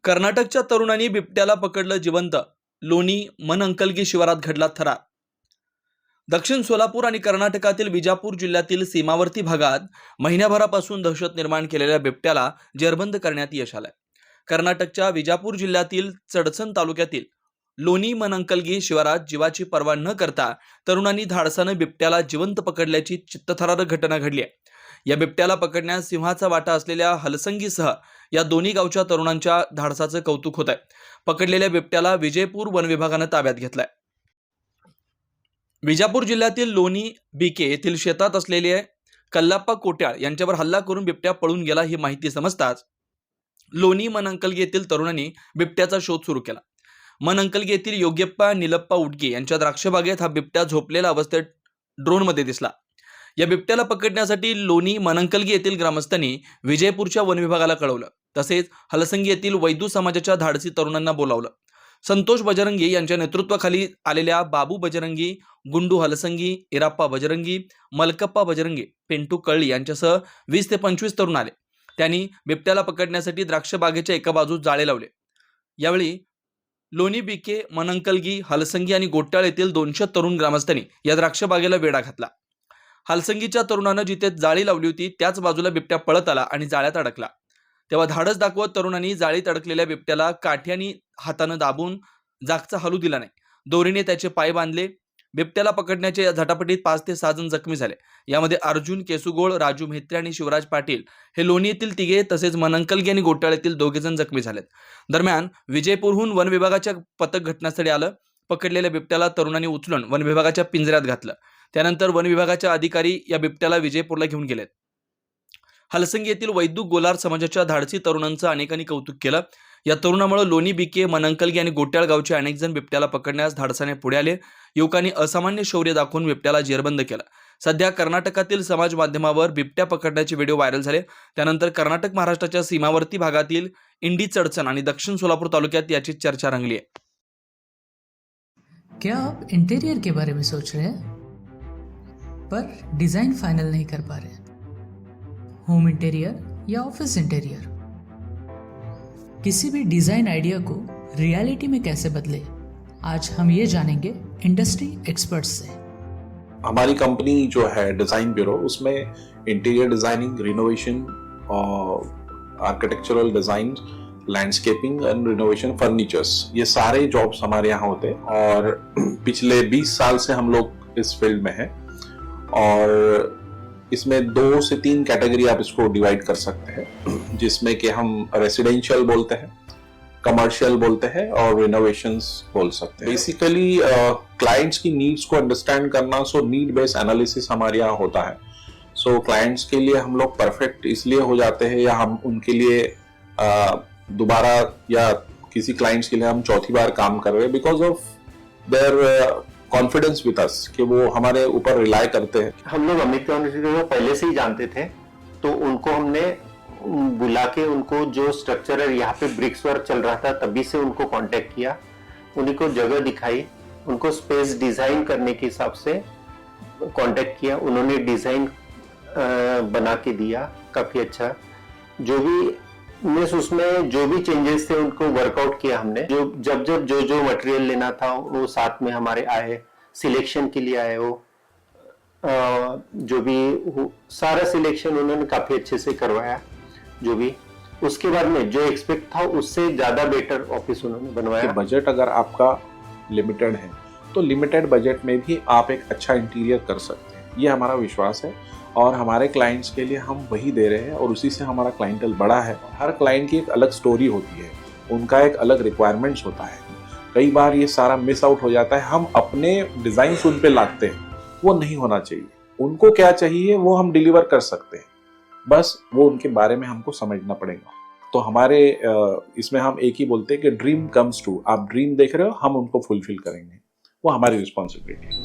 कर्नाटकच्या तरुणांनी बिबट्याला पकडलं जिवंत. लोणी मनअंकलगी शिवारात घडला थरार. दक्षिण सोलापूर आणि कर्नाटकातील विजापूर जिल्ह्यातील सीमावर्ती भागात महिन्याभरापासून दहशत निर्माण केलेल्या बिबट्याला जेरबंद करण्यात यश आलंय. कर्नाटकच्या विजापूर जिल्ह्यातील चडचण तालुक्यातील लोणी मनअंकलगी शिवारात जीवाची पर्वा न करता तरुणांनी धाडसानं बिबट्याला जिवंत पकडल्याची चित्तथरारक घटना घडली आहे. या बिबट्याला पकडण्यात सिंहाचा वाटा असलेल्या हलसंगीसह या दोन्ही गावच्या तरुणांच्या धाडसाचं कौतुक होत आहे. पकडलेल्या बिबट्याला विजयपूर वन विभागानं ताब्यात घेतलाय. विजापूर जिल्ह्यातील लोणी बीके येथील शेतात असलेले कल्लाप्पा कोट्याळ यांच्यावर हल्ला करून बिबट्या पळून गेला ही माहिती समजताच लोणी मनअंकलगी येथील तरुणांनी बिबट्याचा शोध सुरू केला. मनअंकलगी येथील योग्यप्पा निलप्पा उडगे यांच्या द्राक्षबागेत हा बिबट्या झोपलेला अवस्थेत ड्रोनमध्ये दिसला. या बिबट्याला पकडण्यासाठी लोणी मनअंकलगी येथील ग्रामस्थांनी विजयपूरच्या वन विभागाला कळवलं. तसेच हलसंगी येथील वैदू समाजाच्या धाडसी तरुणांना बोलावलं. संतोष बजरंगी यांच्या नेतृत्वाखाली आलेल्या बाबू बजरंगी, गुंडू हलसंगी, इराप्पा बजरंगी, मलकप्पा बजरंगी, पेंटू कळली यांच्यासह 20 ते 25 तरुण आले. त्यांनी बिबट्याला पकडण्यासाठी द्राक्ष बागेच्या एका बाजूस जाळे लावले. यावेळी लोणी बीके, मनअंकलगी, हलसंगी आणि गोट्याळ येथील 200 तरुण ग्रामस्थांनी या द्राक्ष बागेला वेढा घातला. हलसंगीच्या तरुणानं जिथे जाळी लावली होती त्याच बाजूला बिबट्या पळत आला आणि जाळ्यात अडकला. तेव्हा धाडस दाखवत तरुणांनी जाळीत अडकलेल्या बिबट्याला काठ्यानी हातानं दाबून जागचा हलू दिला नाही. दोरीने त्याचे पाय बांधले. बिबट्याला पकडण्याच्या या झटापटीत 5 ते 6 जण जखमी झाले. यामध्ये अर्जुन केसुगोळ, राजू म्हेत्रे आणि शिवराज पाटील हे लोणी येथील तिघे तसेच मनअंकलगी आणि गोट्याळ येथील 2 जण जखमी झालेत. दरम्यान विजयपूरहून वन विभागाच्या पथक घटनास्थळी आलं. पकडलेल्या बिबट्याला तरुणांनी उचलून वन विभागाच्या पिंजऱ्यात घातलं. त्यानंतर वन विभागाच्या अधिकारी या बिबट्याला विजयपूरला घेऊन गेलेत. हलसंगी येथील वैद्यू गोलार समाजाच्या धाडसी तरुणांचं अनेकांनी कौतुक केलं. या तरुणामुळे लोणी बीके, मनअंकलगी आणि गोट्याळ गावचे अनेक जण बिबट्याला पकडण्यास धाडसाने पुढे आले. युवकांनी असामान्य शौर्य दाखवून बिबट्याला जेरबंद केलं. सध्या कर्नाटकातील समाज माध्यमावर बिबट्या पकडण्याचे व्हिडिओ व्हायरल झाले. त्यानंतर कर्नाटक महाराष्ट्राच्या सीमावर्ती भागातील इंडी, चडचण आणि दक्षिण सोलापूर तालुक्यात याची चर्चा रंगली आहे. क्या आप इंटीरियर के बारे में सोच रहे हैं पर डिज़ाइन फाइनल नहीं कर पा रहे? होम इंटीरियर या ऑफिस इंटीरियर, किसी भी डिज़ाइन आइडिया को रियलिटी में कैसे बदले, आज हम ये जानेंगे इंडस्ट्री एक्सपर्ट्स से। हमारी कंपनी जो है डिज़ाइन ब्यूरो, उसमें interior designing, renovation, architectural design, landscaping end renovation, furnitures, ये सारे जॉब्स हमारे यहाँ होते हैं और पिछले 20 साल से हम लोग इस फील्ड में हैं और इसमें 2 से 3 कैटेगरी आप इसको डिवाइड कर सकते हैं, जिसमें कि हम रेसिडेंशियल बोलते हैं, कमर्शियल बोलते हैं और रिनोवेशंस बोल सकते हैं। बेसिकली क्लाइंट्स की नीड्स को अंडरस्टैंड करना, सो नीड बेस्ड एनालिसिस हमारे यहाँ होता है। सो क्लाइंट्स के लिए हम लोग परफेक्ट इसलिए हो जाते हैं या हम उनके लिए दोबारा या किसी क्लाइंट्स के लिए हम चौथी बार काम कर रहे हैं because of their confidence with us, कि वो हमारे ऊपर रिलाई करते हैं। हम लोग अमित को पहले से ही जानते थे, तो उनको हमने बुला के उनको जो स्ट्रक्चर है, यहाँ पे ब्रिक्स वर्क चल रहा था तभी से उनको कांटेक्ट किया, उन्हीं को जगह दिखाई, उनको स्पेस डिजाइन करने के हिसाब से कांटेक्ट किया, उन्होंने डिजाइन बना के दिया काफी अच्छा। जो भी उसमें जो भी चेंजेस थे उनको वर्कआउट किया हमने। जब जो मटेरियल लेना था वो साथ में हमारे आए, सिलेक्शन के लिए आए, वो जो भी सारा सिलेक्शन उन्होंने काफी अच्छे से करवाया। जो भी उसके बाद में जो एक्सपेक्ट था उससे ज्यादा बेटर ऑफिस उन्होंने बनवाया। बजट अगर आपका लिमिटेड है तो लिमिटेड बजट में भी आप एक अच्छा इंटीरियर कर सकते हैं, ये हमारा विश्वास है और हमारे क्लाइंट्स के लिए हम वही दे रहे हैं और उसी से हमारा क्लाइंटल बड़ा है। हर क्लाइंट की एक अलग स्टोरी होती है, उनका एक अलग रिक्वायरमेंट्स होता है। कई बार ये सारा मिस आउट हो जाता है, हम अपने डिज़ाइन उन पे लाते हैं, वो नहीं होना चाहिए। उनको क्या चाहिए वो हम डिलीवर कर सकते हैं, बस वो उनके बारे में हमको समझना पड़ेगा। तो हमारे इसमें हम एक ही बोलते हैं कि ड्रीम कम्स ट्रू। आप ड्रीम देख रहे हो, हम उनको फुलफिल करेंगे, वो हमारी रिस्पॉन्सिबिलिटी है।